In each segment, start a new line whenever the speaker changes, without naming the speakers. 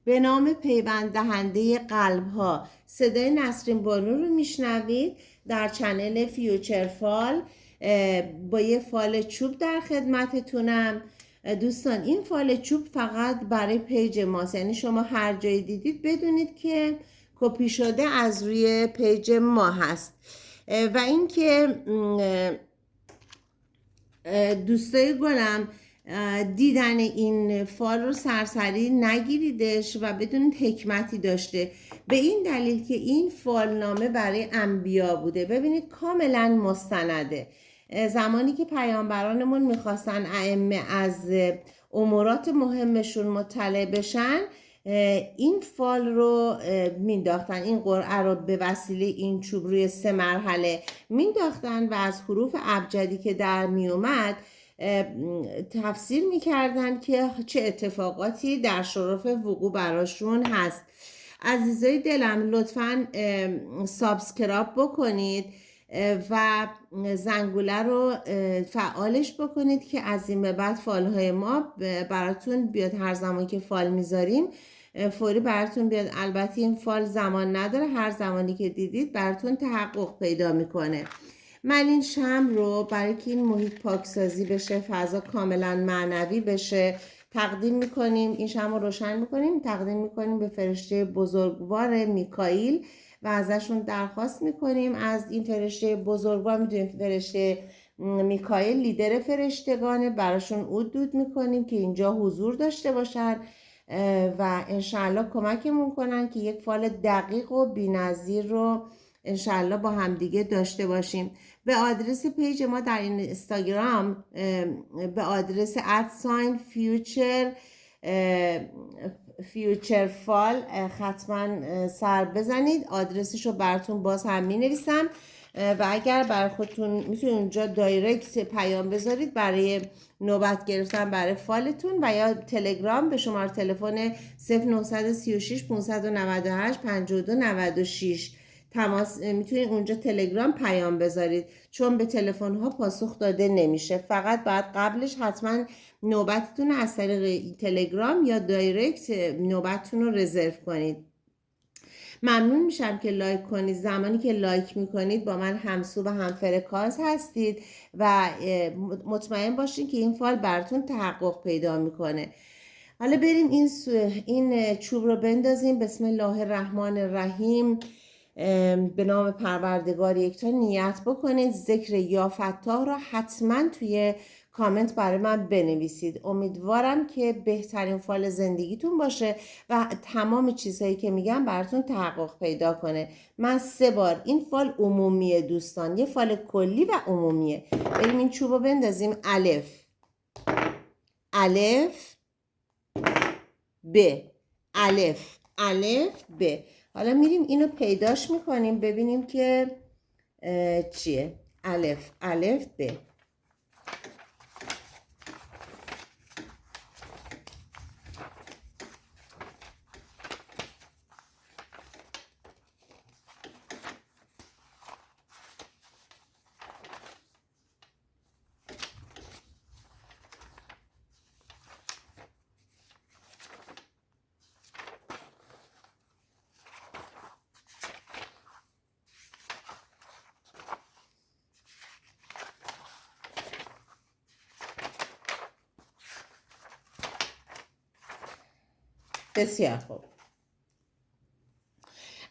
به نام پیوند دهنده قلب ها. صدای نسرین بانو رو میشنوید در چنل فیوچر فال. با یه فال چوب در خدمتتونم. دوستان این فال چوب فقط برای پیج ماست، یعنی شما هر جایی دیدید بدونید که کپی شده از روی پیج ما هست. و اینکه دوستای گلم، دیدن این فال رو سرسری نگیریدش و بدونید حکمتی داشته، به این دلیل که این فالنامه برای انبیا بوده. ببینید کاملا مستنده. زمانی که پیامبرانمون میخواستن ائمه از امورات مهمشون مطلع بشن، این فال رو مینداختن، این قرعه رو به وسیله این چوب روی 3 مرحله مینداختن و از حروف ابجدی که در میومد تفسیر میکردن که چه اتفاقاتی در شرف وقوع براشون هست. عزیزای دلم لطفاً سابسکرایب بکنید و زنگوله رو فعالش بکنید که از این به بعد فالهای ما براتون بیاد. هر زمان که فال میذاریم فوری براتون بیاد. البته این فال زمان نداره، هر زمانی که دیدید براتون تحقق پیدا میکنه. من این شمع رو برای که این محیط پاکسازی بشه، فضا کاملا معنوی بشه، تقدیم میکنیم. این شمع رو روشن میکنیم، تقدیم میکنیم به فرشته بزرگوار میکائیل و ازشون درخواست میکنیم. از این فرشته بزرگوار، میدونیم فرشته میکائیل لیدر فرشتگانه، براشون عود دود میکنیم که اینجا حضور داشته باشن و انشاءالله کمکمون کنن که یک فال دقیق و بی‌نظیر رو انشاءالله با همدیگه داشته باشیم. به آدرس پیج ما در این اینستاگرام به آدرس فیوچر فال حتما سر بزنید. آدرسش رو براتون باز هم می نویسم و اگر برای خودتون میتونید اونجا دایرکت پیام بذارید برای نوبت گرفتن برای فالتون، و یا تلگرام به شماره تلفن 0936 598 5296 تماس میتونید اونجا تلگرام پیام بذارید، چون به تلفن ها پاسخ داده نمیشه. فقط بعد قبلش حتما نوبتتون از طریق تلگرام یا دایرکت نوبتتون رو رزرو کنید. ممنون میشم که لایک کنید. زمانی که لایک میکنید با من همسو و همفرکانس هستید و مطمئن باشین که این فال براتون تحقق پیدا میکنه. حالا بریم این چوب رو بندازیم. بسم الله الرحمن الرحیم. به نام پروردگار یکتا. نیت بکنید. ذکر یا فتاح را حتما توی کامنت برای من بنویسید. امیدوارم که بهترین فال زندگیتون باشه و تمام چیزهایی که میگم براتون تحقق پیدا کنه. من 3 بار، این فال عمومیه دوستان، یه فال کلی و عمومیه. بریم این چوب رو بندازیم. الف الف ب، الف الف ب. حالا میریم اینو پیداش میکنیم ببینیم که چیه. الف الف ب. بسیار خوب.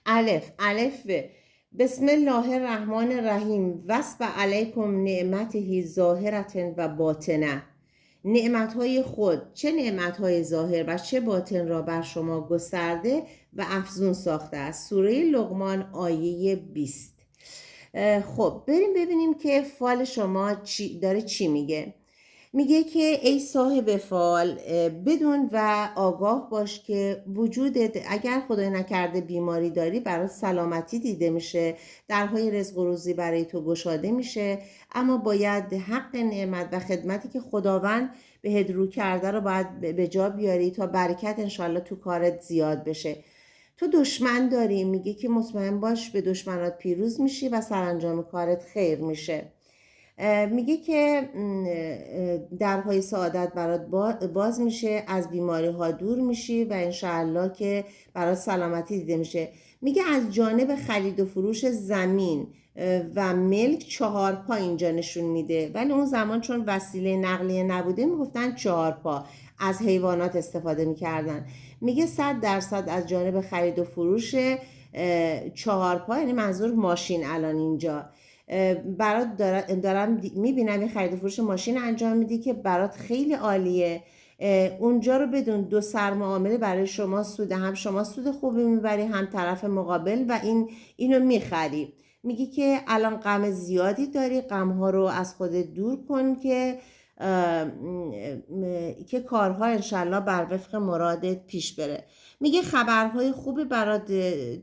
الف الف ب. بسم الله الرحمن الرحیم. وصب علیکم نعمته ظاهرة و باطنه. نعمتهای خود، چه نعمتهای ظاهر و چه باطن را بر شما گسترده و افزون ساخته است. سوره لقمان آیه 20. خب بریم ببینیم که فال شما داره چی میگه. میگه که ای صاحب فال، بدون و آگاه باش که وجودت، اگر خدای نکرده بیماری داری، برای سلامتی دیده میشه، درهای رزق و روزی برای تو گشاده میشه، اما باید حق نعمت و خدمتی که خداوند بهت رو کرده رو باید به جا بیاری تا برکت انشالله تو کارت زیاد بشه. تو دشمن داری، میگه که مطمئن باش به دشمنات پیروز میشی و سرانجام کارت خیر میشه. میگه که درهای سعادت برات باز میشه، از بیماری ها دور میشی و انشاءالله که برات سلامتی دیده میشه. میگه از جانب خرید و فروش زمین و ملک 4 پا اینجا نشون میده، ولی اون زمان چون وسیله نقلیه نبوده میگفتن 4 پا، از حیوانات استفاده میکردن. میگه 100% از جانب خرید و فروش 4 پا، یعنی منظور ماشین. الان اینجا برات دارم میبینم یه خرید و فروش ماشین انجام میدی که برات خیلی عالیه. اونجا رو بدون، دو سرمعامله برای شما سوده، هم شما سود خوبی میبری هم طرف مقابل و اینو میخری. میگی که الان غم زیادی داری، غم ها رو از خودت دور کن که کارها انشالله بر وفق مرادت پیش بره. میگه خبرهای خوبی برات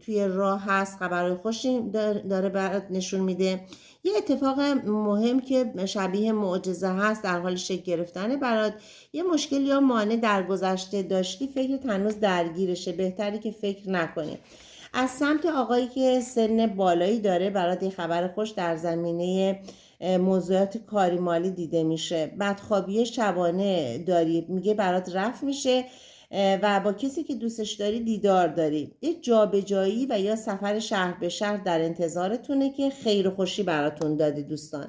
توی راه هست، خبرهای خوشی داره برات نشون میده. یه اتفاق مهم که شبیه معجزه هست در حال شکل گرفتن برات. یه مشکل یا مانع در گذشته داشتی، فکرت هنوز درگیرشه، بهتره که فکر نکنی. از سمت آقایی که سن بالایی داره برات یه خبر خوش در زمینه موضوعات کاری مالی دیده میشه. بدخوابی شبانه داری، میگه برات رفع میشه و با کسی که دوستش داری دیدار داری. یه جابجایی و یا سفر شهر به شهر در انتظارتونه که خیر و خوشی براتون داده دوستان.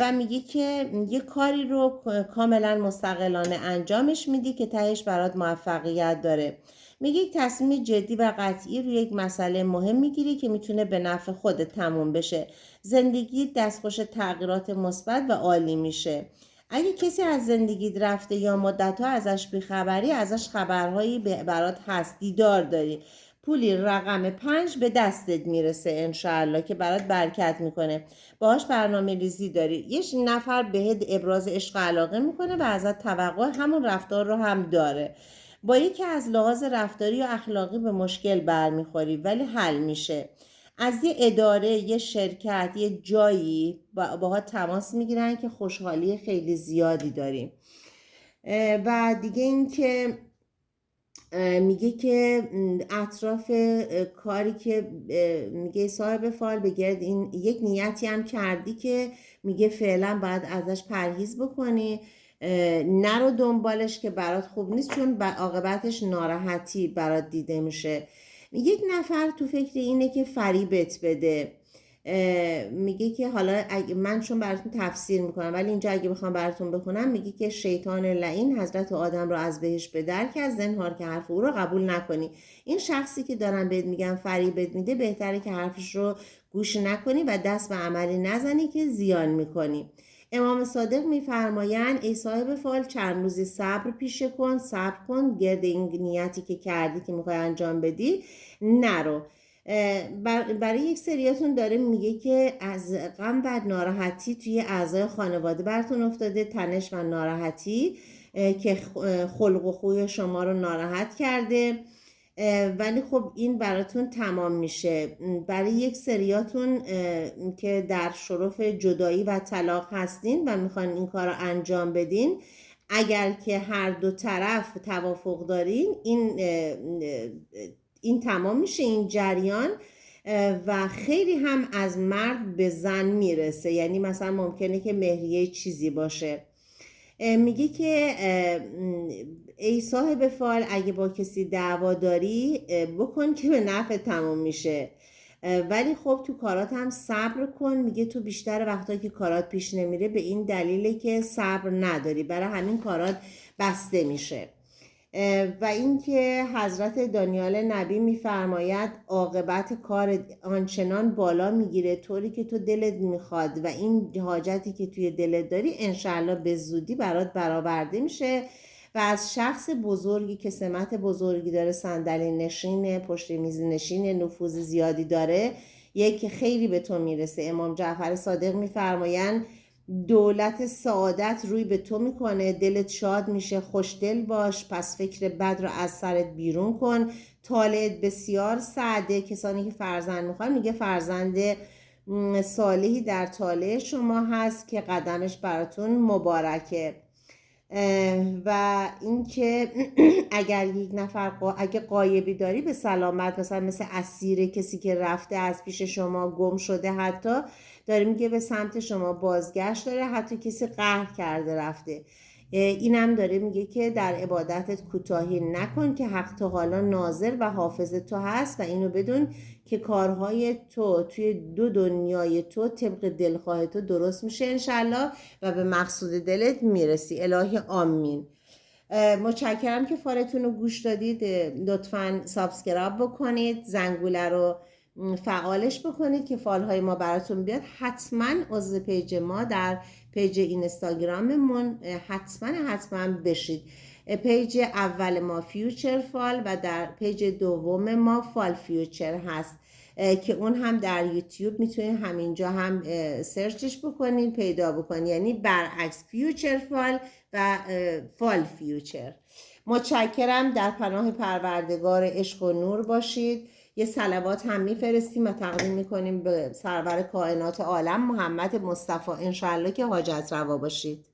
و میگه که یه کاری رو کاملا مستقلانه انجامش میدی که تهش برات موفقیت داره. میگه یک تصمیم جدی و قطعی روی یک مسئله مهم میگیری که میتونه به نفع خودت تموم بشه. زندگی دستخوش تغییرات مثبت و عالی میشه. اگه کسی از زندگیت رفته یا مدت‌ها ازش بیخبری، ازش خبرهایی برات هست، دیدار داری، پولی رقم 5 به دستت میرسه انشاءالله که برات برکت میکنه، باهاش برنامه ریزی داری. یه نفر بهت ابراز عشق و علاقه میکنه و ازت توقع همون رفتار رو هم داره. با یکی از لحاظ رفتاری و اخلاقی به مشکل برمیخوری ولی حل میشه. از یه اداره، یه شرکت، یه جایی باها تماس میگیرن که خوشحالی خیلی زیادی داریم. و دیگه این که میگه که اطراف کاری که میگه صاحب فال بگرد، این یک نیتی هم کردی که میگه فعلا باید ازش پرهیز بکنی، نرو دنبالش که برات خوب نیست، چون عاقبتش ناراحتی برات دیده میشه. یک نفر تو فکر اینه که فریبت بده. میگه که حالا من چون براتون تفسیر میکنم ولی اینجا اگه بخوام براتون بخونم، میگه که شیطان لعین حضرت آدم رو از بهش به در کرد، زنهار که حرف او رو قبول نکنی. این شخصی که دارن بهت میگن فریبت میده، بهتره که حرفش رو گوش نکنی و دست به عملی نزنی که زیان میکنی. امام صادق میفرمایند ای صاحب فال، چند روزی صبر پیشه کن، صبر کن، گرد این نیتی که کردی که میخوای انجام بدی نرو. برای یک سریاتون داره میگه که از غم و ناراحتی توی اعضای خانواده براتون افتاده، تنش و ناراحتی که خلق و خوی شما رو ناراحت کرده، ولی خب این براتون تمام میشه. برای یک سریاتون که در شرف جدایی و طلاق هستین و میخوان این کار رو انجام بدین، اگر که هر دو طرف توافق دارین، این تمام میشه این جریان و خیلی هم از مرد به زن میرسه. یعنی مثلا ممکنه که مهریه چیزی باشه. میگه که ای صاحب فال، اگه با کسی دعوا داری بکن که به نفع تموم میشه، ولی خب تو کارات هم صبر کن. میگه تو بیشتر وقتایی که کارات پیش نمیره به این دلیله که صبر نداری، برای همین کارات بسته میشه. و اینکه حضرت دانیال نبی میفرماید عاقبت کار آنچنان بالا میگیره طوری که تو دلت میخواد و این حاجتی که توی دلت داری انشالله به زودی برات برآورده میشه. و از شخص بزرگی که سمت بزرگی داره، صندلی نشینه، پشت میز نشینه، نفوذ زیادی داره، یکی خیلی به تو میرسه. امام جعفر صادق میفرمایند دولت سعادت روی به تو میکنه، دلت شاد میشه، خوشدل باش، پس فکر بد رو از سرت بیرون کن. طالعت بسیار سعده. کسانی که فرزند میخوان، میگه فرزند صالحی در طالع شما هست که قدمش براتون مبارکه. و اینکه اگر یک نفر اگه غایبی داری به سلامت، مثلا مثل اسیر، کسی که رفته از پیش شما گم شده، حتی داره میگه به سمت شما بازگشت داره، حتی کسی قهر کرده رفته. اینم داره میگه که در عبادتت کوتاهی نکن که حق تا حالا ناظر و حافظ تو هست و اینو بدون که کارهای تو توی دو دنیای تو طبق دلخواه تو درست میشه انشالله و به مقصود دلت میرسی. الهی آمین. متشکرم که فالتون رو گوش دادید. لطفاً سابسکرایب بکنید، زنگوله رو فعالش بکنید که فالهای ما براتون بیاد. حتما عضو پیج ما در پیج اینستاگراممون حتما بشید. پیج اول ما فیوچر فال و در پیج دوم ما فال فیوچر هست که اون هم در یوتیوب میتونید همینجا هم سرچش بکنید پیدا بکنید، یعنی برعکس فیوچر فال و فال فیوچر. متشکرم. در پناه پروردگار عشق و نور باشید. یه صلوات هم میفرستیم و تقدیم میکنیم به سرور کائنات عالم محمد مصطفی، انشاءالله که حاجت روا باشید.